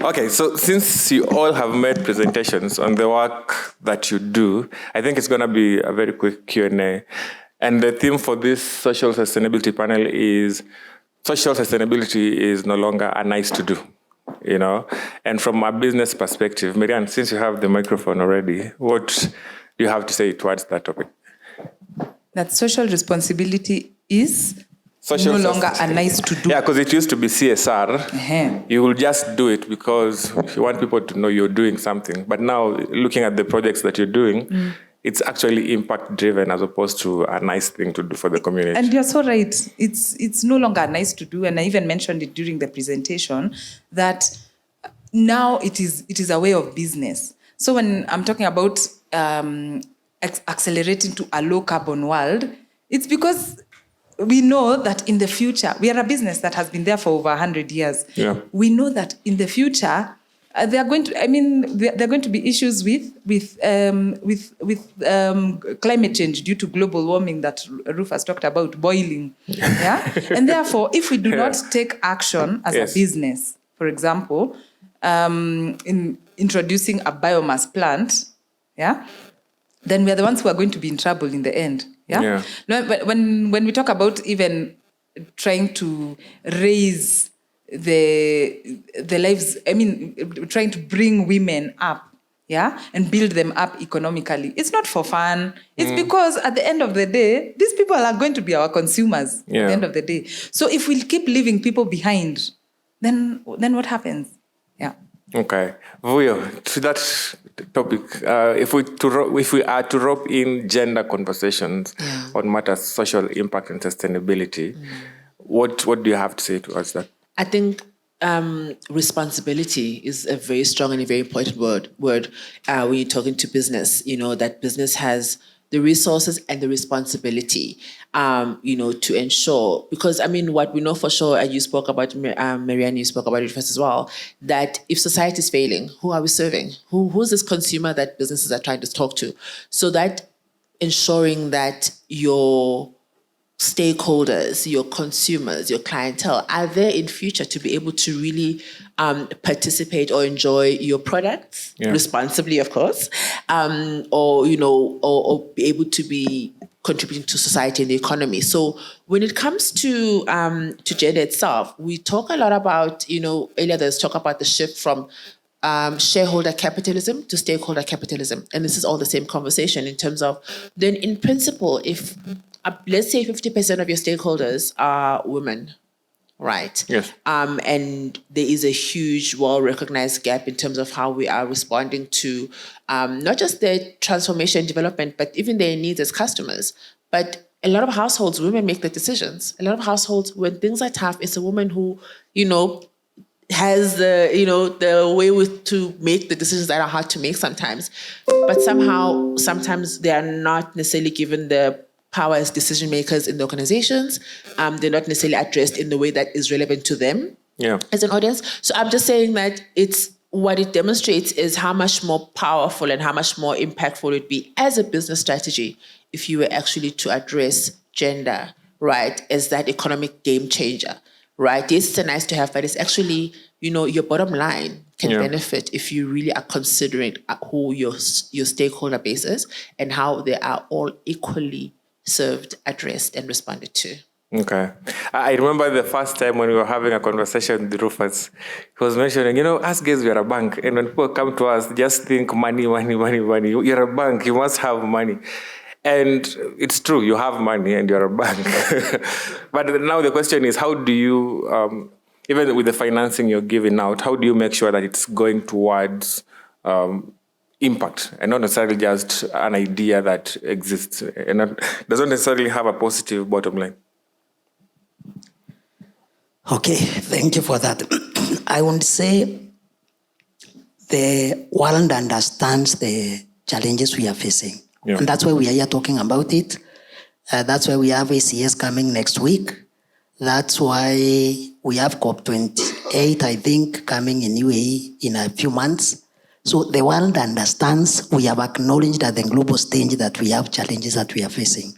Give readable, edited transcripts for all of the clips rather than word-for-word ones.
Okay, so since you all have made presentations on the work that you do, I think it's going to be a very quick Q&A. And the theme for this social sustainability panel is social sustainability is no longer a nice to do, you know? And from a business perspective, Marianne, since you have the microphone already, what do you have to say towards that topic? That social responsibility is no longer a nice to do. Yeah, because it used to be CSR. Uh-huh. You will just do it because you want people to know you're doing something. But now, looking at the projects that you're doing, it's actually impact-driven as opposed to a nice thing to do for the community. And you're so right. It's no longer nice to do. And I even mentioned it during the presentation that now it is a way of business. So when I'm talking about accelerating to a low-carbon world, it's because we know that in the future, we are a business that has been there for over 100 years. Yeah. We know that in the future, there are going to be issues with climate change due to global warming that Rufus talked about, boiling. Yeah? And therefore, if we do not take action as a business, for example, in introducing a biomass plant, then we are the ones who are going to be in trouble in the end. Yeah. No, but when we talk about even trying to raise the lives, trying to bring women up, and build them up economically, it's not for fun. It's because at the end of the day, these people are going to be our consumers at the end of the day. So if we keep leaving people behind, then what happens? Yeah. Okay, Vuyo, to that topic, if we are to rope in gender conversations on matters social impact and sustainability, what do you have to say towards that? I think responsibility is a very strong and a very important word when you're talking to business. You know that business has the resources and the responsibility, to ensure, because what we know for sure, and you spoke about, Marianne, you spoke about it first as well, that if society is failing, who are we serving? Who's this consumer that businesses are trying to talk to? So that ensuring that your stakeholders, your consumers, your clientele are there in future to be able to really participate or enjoy your products responsibly, of course, or be able to be contributing to society and the economy. So when it comes to gender itself, we talk a lot about, earlier there's talk about the shift from shareholder capitalism to stakeholder capitalism. And this is all the same conversation in terms of, then in principle, if let's say 50% of your stakeholders are women, right? Yes. And there is a huge, well-recognized gap in terms of how we are responding to not just their transformation and development, but even their needs as customers. But a lot of households, women make the decisions. A lot of households, when things are tough, it's a woman who, has the way to make the decisions that are hard to make sometimes. But sometimes they are not necessarily given the power as decision makers in the organizations. They're not necessarily addressed in the way that is relevant to them as an audience. So I'm just saying that what it demonstrates is how much more powerful and how much more impactful it would be as a business strategy if you were actually to address gender, right, as that economic game changer, right? Yes, it's a nice to have, but it's actually, your bottom line can benefit if you really are considering who your stakeholder base is and how they are all equally served, addressed, and responded to. Okay. I remember the first time when we were having a conversation with Rufus, he was mentioning, us guys, we are a bank. And when people come to us, just think money. You're a bank, you must have money. And it's true, you have money and you're a bank. But now the question is, how do you, even with the financing you're giving out, how do you make sure that it's going towards impact and not necessarily just an idea that exists and doesn't necessarily have a positive bottom line? Okay, thank you for that. I would say the world understands the challenges we are facing. Yeah. And that's why we are here talking about it. That's why we have ACS coming next week. That's why we have COP28, I think, coming in UAE in a few months. So the world understands, we have acknowledged at the global stage that we have challenges that we are facing.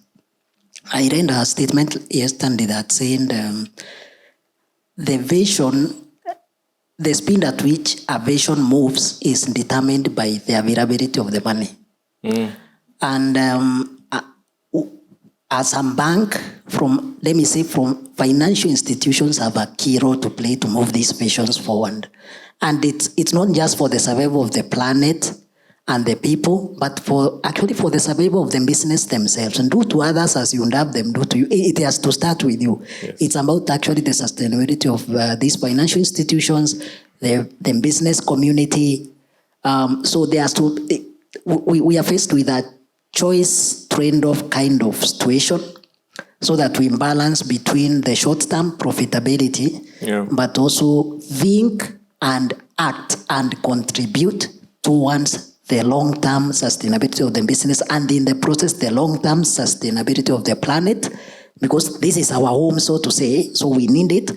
I read a statement yesterday that saying the vision the speed at which a vision moves is determined by the availability of the money. And as a bank, from financial institutions have a key role to play to move these visions forward. And it's not just for the survival of the planet and the people, but for the survival of the business themselves. And do to others as you would have them do to you. It has to start with you. Yes. It's about actually the sustainability of these financial institutions, the business community. So there has to, we are faced with a choice trade-off kind of situation, so that we balance between the short-term profitability, but also think and act and contribute towards the long-term sustainability of the business, and in the process, the long-term sustainability of the planet, because this is our home, so to say, so we need it,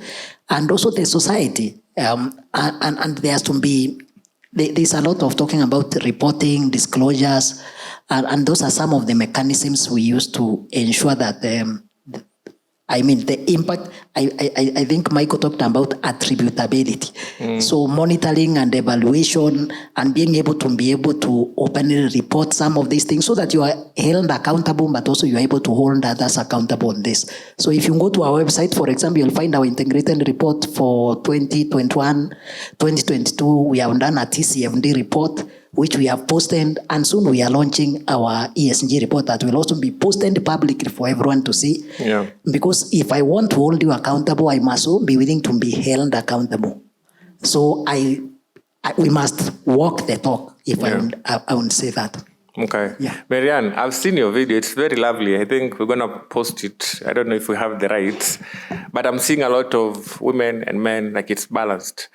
and also the society. And there has to be, there's a lot of talking about reporting, disclosures, and those are some of the mechanisms we use to ensure that the impact, I think Michael talked about attributability. So monitoring and evaluation and being able to openly report some of these things so that you are held accountable, but also you are able to hold others accountable on this. So if you go to our website, for example, you'll find our integrated report for 2021, 2022. We have done a TCFD report, which we have posted, and soon we are launching our ESG report that will also be posted publicly for everyone to see. Yeah. Because if I want to hold you accountable, I must also be willing to be held accountable. So we must walk the talk, if I would say that. Okay. Yeah. Marianne, I've seen your video. It's very lovely. I think we're going to post it. I don't know if we have the rights, but I'm seeing a lot of women and men, like it's balanced.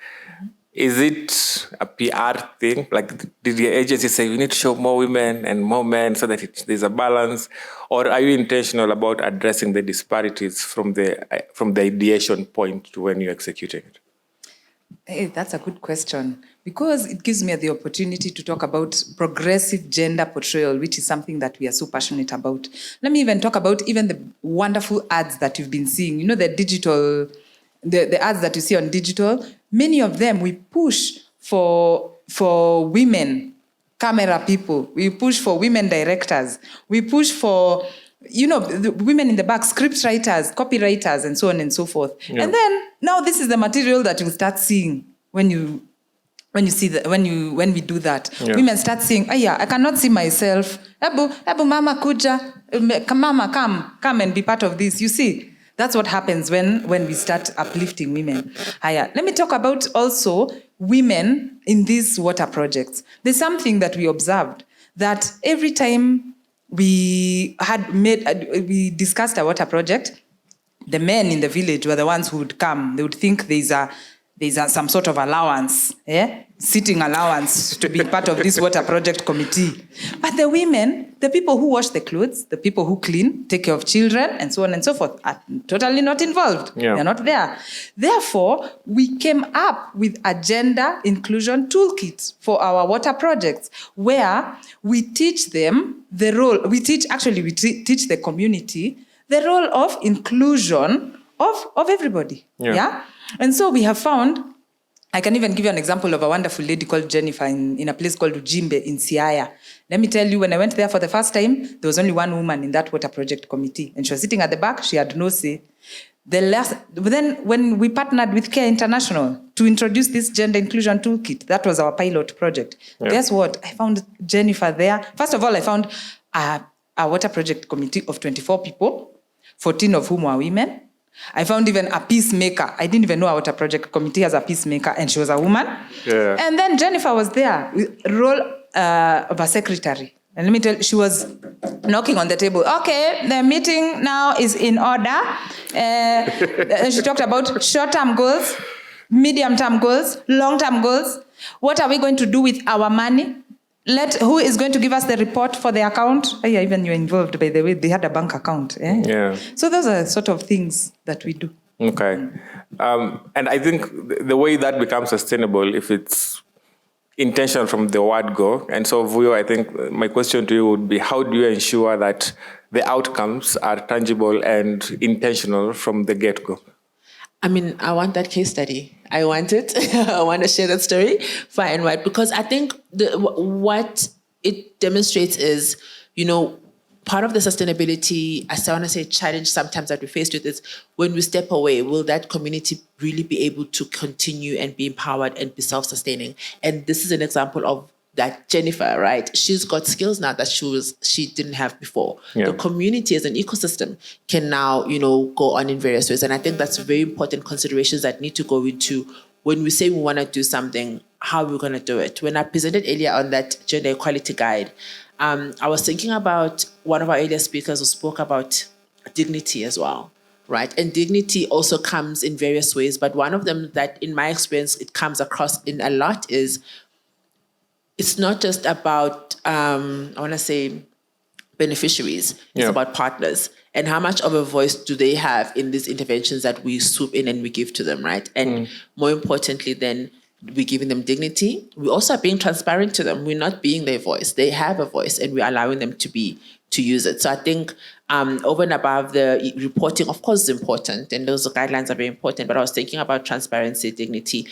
Is it a PR thing? Like, did the agency say we need to show more women and more men so that there's a balance? Or are you intentional about addressing the disparities from the ideation point to when you're executing it? Hey, that's a good question, because it gives me the opportunity to talk about progressive gender portrayal, which is something that we are so passionate about. Let me even talk about even the wonderful ads that you've been seeing. You know, the digital, the ads that you see on digital, many of them we push for women camera people, we push for women directors, we push for, you know, the women in the back, script writers, copywriters, and so on and so forth. Yeah. And then now this is the material that you start seeing when we do that. Yeah. Women start saying, I cannot see myself. Ebu mama kuja, mama come and be part of this. You see, that's what happens when we start uplifting women. Let me talk about also women in these water projects. There's something that we observed, that every time we discussed a water project, the men in the village were the ones who would come. They would think there's some sort of allowance, sitting allowance to be part of this water project committee. But the women, the people who wash the clothes, the people who clean, take care of children, and so on and so forth, are totally not involved. Yeah. They're not there. Therefore, we came up with a gender inclusion toolkit for our water projects, where we teach them the role, we teach the community the role of inclusion of everybody. Yeah? And so we have found, I can even give you an example of a wonderful lady called Jennifer in a place called Ujimbe in Siaya. Let me tell you, when I went there for the first time, there was only one woman in that water project committee, and she was sitting at the back. She had no say. Then when we partnered with Care International to introduce this gender inclusion toolkit, that was our pilot project. Yeah. Guess what? I found Jennifer there. First of all, I found a water project committee of 24 people, 14 of whom were women. I found even a peacemaker. I didn't even know our water project committee has a peacemaker, and she was a woman. Yeah. And then Jennifer was there, with role of a secretary. And let me tell you, she was knocking on the table. Okay, the meeting now is in order. She talked about short-term goals, medium-term goals, long-term goals. What are we going to do with our money? Who is going to give us the report for the account? Even you're involved, by the way. They had a bank account. Yeah. So those are sort of things that we do. Okay. And I think the way that becomes sustainable, if it's intentional from the word go. And so, Vuyo, I think my question to you would be, how do you ensure that the outcomes are tangible and intentional from the get-go? I mean, I want that case study. I want it. I want to share that story far and wide, because I think what it demonstrates is, part of the sustainability, I want to say challenge sometimes that we face with is when we step away, will that community really be able to continue and be empowered and be self-sustaining? And this is an example of that. Jennifer, right? She's got skills now that she didn't have before. Yeah. The community as an ecosystem can now, go on in various ways. And I think that's very important considerations that need to go into when we say we want to do something, how we're going to do it. When I presented earlier on that gender equality guide, I was thinking about one of our earlier speakers who spoke about dignity as well, right? And dignity also comes in various ways, but one of them that in my experience, it comes across in a lot is it's not just about, I want to say, beneficiaries. It's about partners. And how much of a voice do they have in these interventions that we swoop in and we give to them, right? And more importantly, then we're giving them dignity. We also are being transparent to them. We're not being their voice. They have a voice and we're allowing them to use it. So I think over and above the reporting, of course, is important. And those guidelines are very important. But I was thinking about transparency, dignity,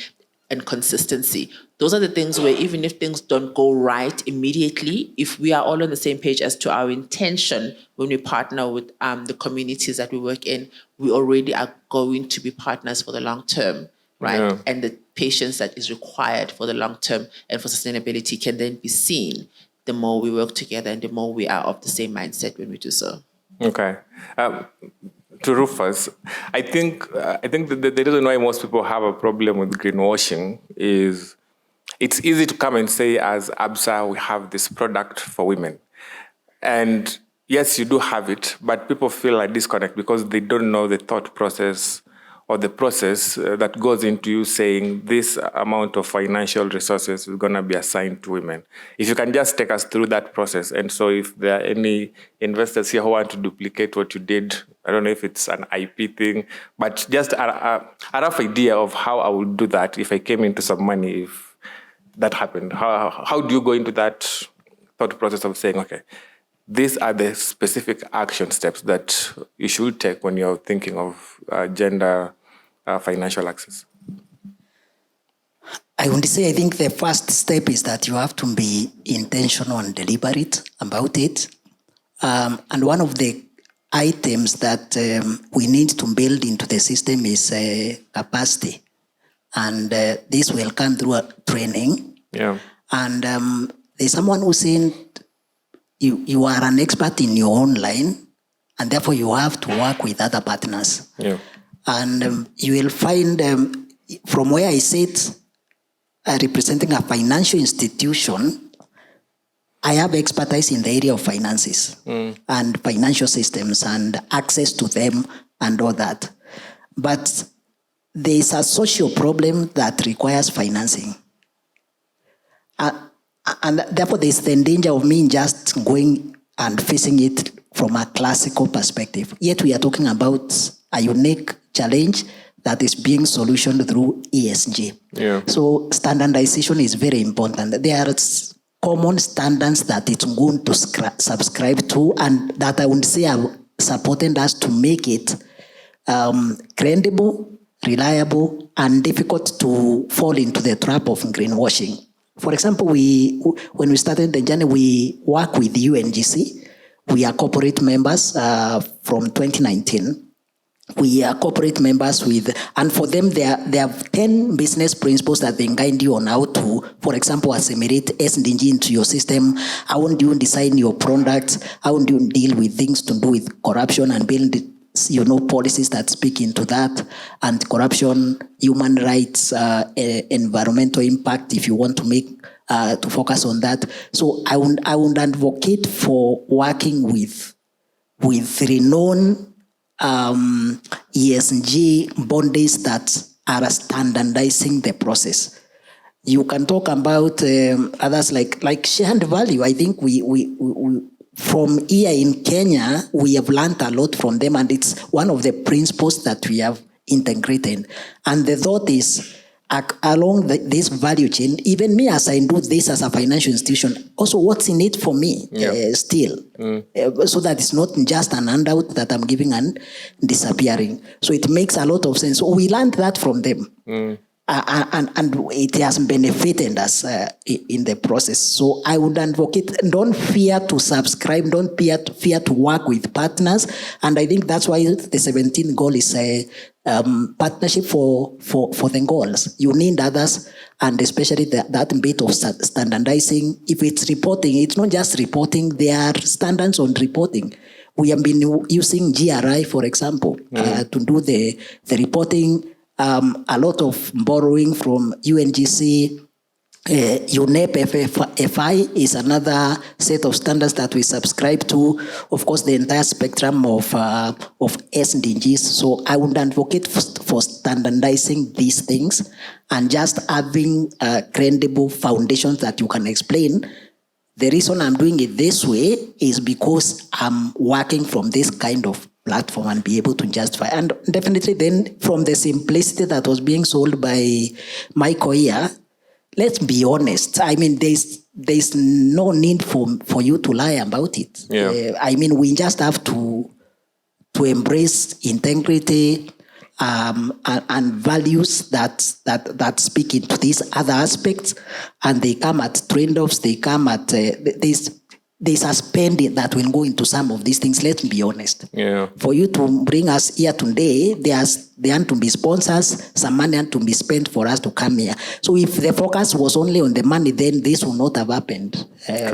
and consistency. Those are the things where even if things don't go right immediately, if we are all on the same page as to our intention when we partner with the communities that we work in, we already are going to be partners for the long term, right? Yeah. And the patience that is required for the long term and for sustainability can then be seen the more we work together and the more we are of the same mindset when we do so. Okay. To Rufus, I think the reason why most people have a problem with greenwashing is it's easy to come and say, as ABSA, we have this product for women. And yes, you do have it, but people feel a disconnect because they don't know the thought process or the process that goes into you saying this amount of financial resources is going to be assigned to women. If you can just take us through that process. And so if there are any investors here who want to duplicate what you did, I don't know if it's an IP thing, but just a rough idea of how I would do that if I came into some money, if that happened. How do you go into that thought process of saying, okay, these are the specific action steps that you should take when you're thinking of gender financial access? I want to say, I think the first step is that you have to be intentional and deliberate about it. And one of the items that we need to build into the system is capacity. And this will come through training. Yeah. And there's someone who's saying, you are an expert in your own line, and therefore you have to work with other partners. Yeah. And you will find, from where I sit, representing a financial institution, I have expertise in the area of finances and financial systems and access to them and all that. But there is a social problem that requires financing. And therefore, there's the danger of me just going and facing it from a classical perspective. Yet we are talking about a unique challenge that is being solutioned through ESG. Yeah. So standardization is very important. There are common standards that it's going to subscribe to, and that I would say have supported us to make it credible, reliable, and difficult to fall into the trap of greenwashing. For example, when we started the journey, we work with UNGC. We are corporate members from 2019. We are corporate members with, and for them, they have 10 business principles that they guide you on how to, for example, assimilate SDG into your system. How would you design your products? How would you deal with things to do with corruption and build policies that speak into that, and corruption, human rights, environmental impact, if you want to make, to focus on that. So I would advocate for working with renowned ESG bodies that are standardizing the process. You can talk about others like shared value. I think we from here in Kenya, we have learned a lot from them, and it's one of the principles that we have integrated. And the thought is, along this value chain, even me as I do this as a financial institution, also what's in it for me still, so that it's not just an handout that I'm giving and disappearing. So it makes a lot of sense. So we learned that from them. And it has benefited us in the process. So I would advocate, don't fear to subscribe, don't fear to work with partners. And I think that's why the 17th goal is a partnership for the goals. You need others, and especially that bit of standardizing. If it's reporting, it's not just reporting, there are standards on reporting. We have been using GRI, for example, to do the reporting. A lot of borrowing from UNGC, UNEP FI is another set of standards that we subscribe to. Of course, the entire spectrum of SDGs. So I would advocate for standardizing these things and just having credible foundations that you can explain. The reason I'm doing it this way is because I'm working from this kind of platform and be able to justify. And definitely then from the simplicity that was being sold by Michael here, let's be honest. I mean, there's no need for you to lie about it. I mean, we just have to embrace integrity and values that speak into these other aspects, and they come at trade-offs. They come at there's a spending that will go into some of these things. Let's be honest. For you to bring us here today, there have to be sponsors, some money had to be spent for us to come here. So if the focus was only on the money, then this would not have happened,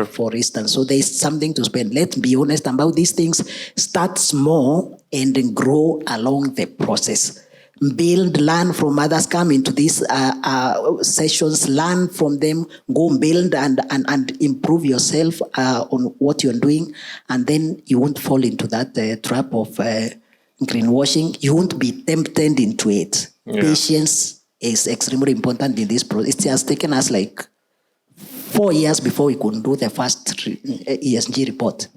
for instance. So there's something to spend. Let's be honest about these things. Start small and grow along the process. Build, learn from others, come into these sessions, learn from them, go build and improve yourself on what you're doing, and then you won't fall into that trap of greenwashing. You won't be tempted into it. Patience is extremely important in this process. It has taken us like 4 years before we could do the first ESG report,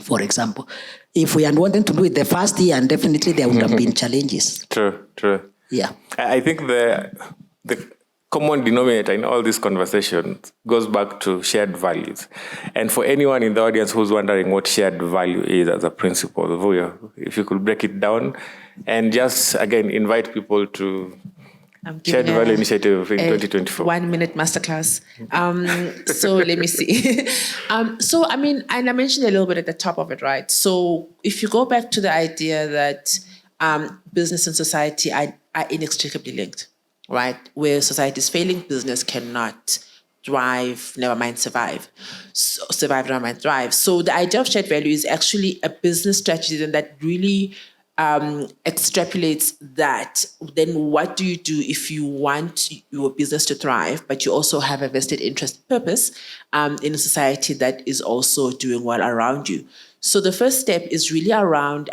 for example. If we had wanted to do it the first year, and definitely there would have been challenges. True. Yeah. I think the common denominator in all these conversations goes back to shared values. And for anyone in the audience who's wondering what shared value is as a principle, if you could break it down and just, again, invite people to Shared Value Initiative in 2024. 1 minute masterclass. So let me see. So, I mean, and I mentioned a little bit at the top of it, right? So if you go back to the idea that business and society are inextricably linked, right? Where society is failing, business cannot thrive, never mind survive. So, survive, never mind thrive. So the idea of shared value is actually a business strategy that really extrapolates that. Then what do you do if you want your business to thrive, but you also have a vested interest purpose in a society that is also doing well around you? So the first step is really around,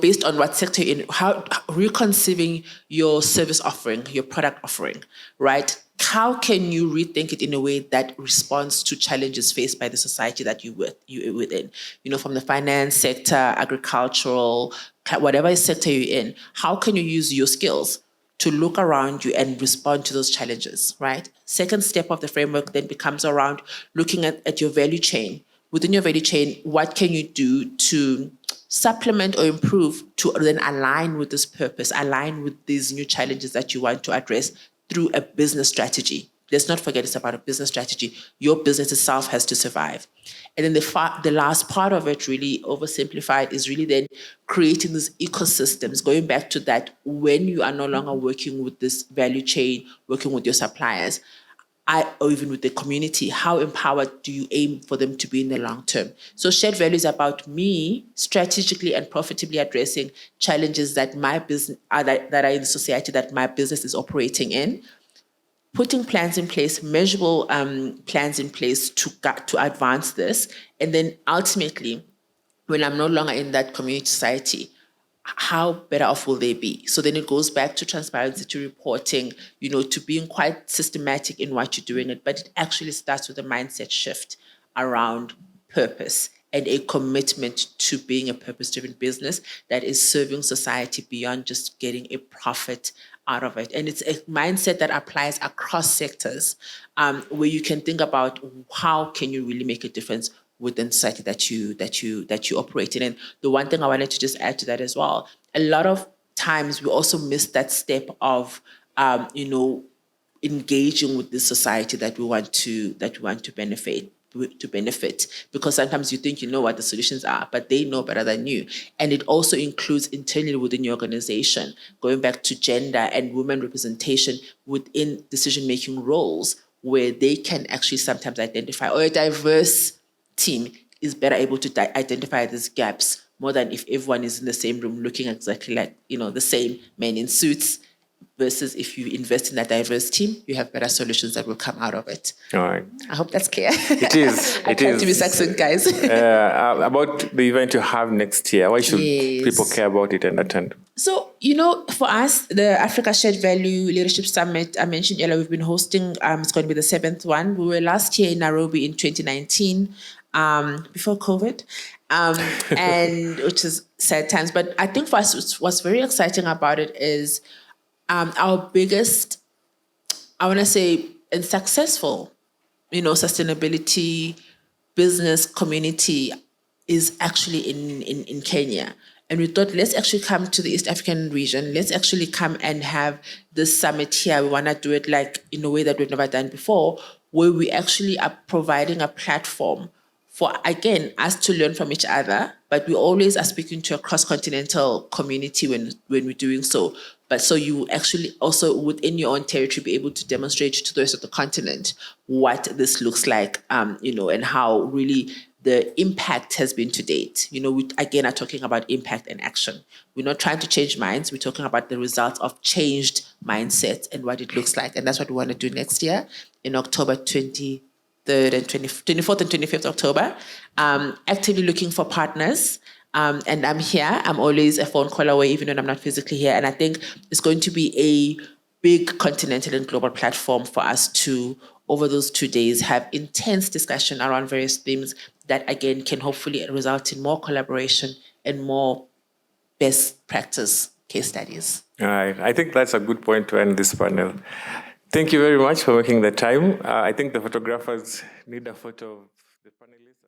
based on what sector you're in, how reconceiving your service offering, your product offering, right? How can you rethink it in a way that responds to challenges faced by the society that you're within? From the finance sector, agricultural, whatever sector you're in, how can you use your skills to look around you and respond to those challenges, right? Second step of the framework then becomes around looking at your value chain. Within your value chain, what can you do to supplement or improve to then align with this purpose, align with these new challenges that you want to address through a business strategy? Let's not forget it's about a business strategy. Your business itself has to survive. And then the last part of it, really oversimplified, is really then creating these ecosystems, going back to that when you are no longer working with this value chain, working with your suppliers, or even with the community, how empowered do you aim for them to be in the long term? So shared value is about me strategically and profitably addressing challenges that my business that are in the society that my business is operating in, putting plans in place, measurable plans in place to advance this, and then ultimately, when I'm no longer in that community society, how better off will they be? So then it goes back to transparency, to reporting, to being quite systematic in what you're doing. But it actually starts with a mindset shift around purpose and a commitment to being a purpose-driven business that is serving society beyond just getting a profit out of it. And it's a mindset that applies across sectors, where you can think about how can you really make a difference within society that you operate in. And the one thing I wanted to just add to that as well, a lot of times we also miss that step of engaging with the society that we want to benefit, because sometimes you think you know what the solutions are, but they know better than you. And it also includes internally within your organization, going back to gender and women representation within decision-making roles, where they can actually sometimes identify, or a diverse team is better able to identify these gaps more than if everyone is in the same room looking exactly like, the same men in suits, versus if you invest in a diverse team, you have better solutions that will come out of it. All right. I hope that's clear. It is. I tried to be succinct, guys. About the event you have next year, why should people care about it and attend? So, for us, the Africa Shared Value Leadership Summit, I mentioned earlier, we've been hosting, it's going to be the 7th one. We were last year in Nairobi in 2019, before COVID, and which is sad times. But I think for us, what's very exciting about it is our biggest, I want to say, and successful, sustainability business community is actually in Kenya. And we thought, let's actually come to the East African region. Let's actually come and have this summit here. We want to do it like in a way that we've never done before, where we actually are providing a platform for, again, us to learn from each other, but we always are speaking to a cross-continental community when we're doing so. But so you actually also within your own territory be able to demonstrate to the rest of the continent what this looks like, and how really the impact has been to date. We again are talking about impact and action. We're not trying to change minds. We're talking about the results of changed mindsets and what it looks like. And that's what we want to do next year in October 23rd and 24th and 25th October, actively looking for partners. And I'm here. I'm always a phone call away, even when I'm not physically here. And I think it's going to be a big continental and global platform for us to, over those 2 days, have intense discussion around various themes that, again, can hopefully result in more collaboration and more best practice case studies. All right. I think that's a good point to end this panel. Thank you very much for making the time. I think the photographers need a photo of the panelists.